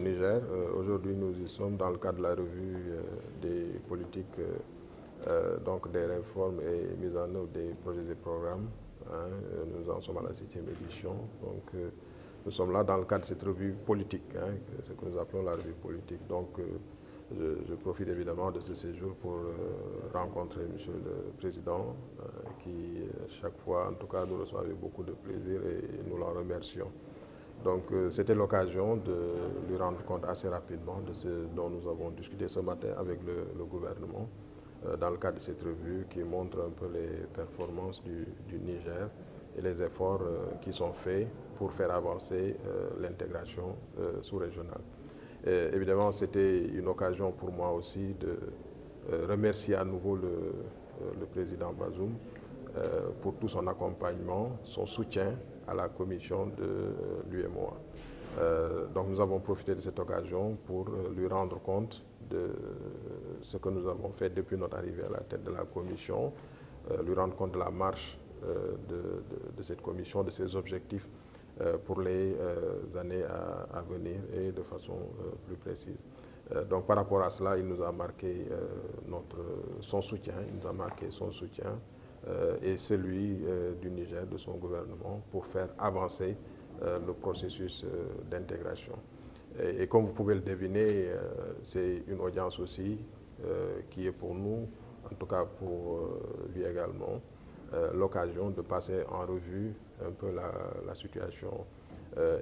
Niger. Aujourd'hui, nous y sommes dans le cadre de la revue des politiques, donc des réformes et mise en œuvre des projets et programmes. Nous en sommes à la 7e édition. Donc, nous sommes là dans le cadre de cette revue politique, ce que nous appelons la revue politique. Donc, je profite évidemment de ce séjour pour rencontrer M. le Président, qui chaque fois, en tout cas, nous reçoit avec beaucoup de plaisir et nous l'en remercions. Donc, c'était l'occasion de lui rendre compte assez rapidement de ce dont nous avons discuté ce matin avec le gouvernement dans le cadre de cette revue qui montre un peu les performances du Niger et les efforts qui sont faits pour faire avancer l'intégration sous-régionale. Évidemment, c'était une occasion pour moi aussi de remercier à nouveau le président Bazoum pour tout son accompagnement, son soutien à la commission de l'UEMOA. Donc nous avons profité de cette occasion pour lui rendre compte de ce que nous avons fait depuis notre arrivée à la tête de la commission, lui rendre compte de la marche de cette commission, de ses objectifs pour les années à venir et de façon plus précise. Donc par rapport à cela, il nous a marqué son soutien, et celui du Niger, de son gouvernement, pour faire avancer le processus d'intégration. Et comme vous pouvez le deviner, c'est une audience aussi qui est pour nous, en tout cas pour lui également, l'occasion de passer en revue un peu la situation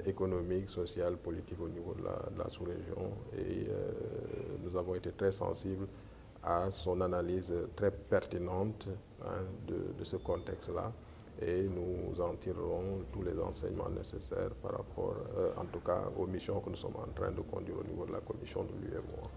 économique, sociale, politique au niveau de la sous-région. Et nous avons été très sensibles à son analyse très pertinente de ce contexte-là. Et nous en tirerons tous les enseignements nécessaires par rapport, en tout cas, aux missions que nous sommes en train de conduire au niveau de la commission de l'UEMOA.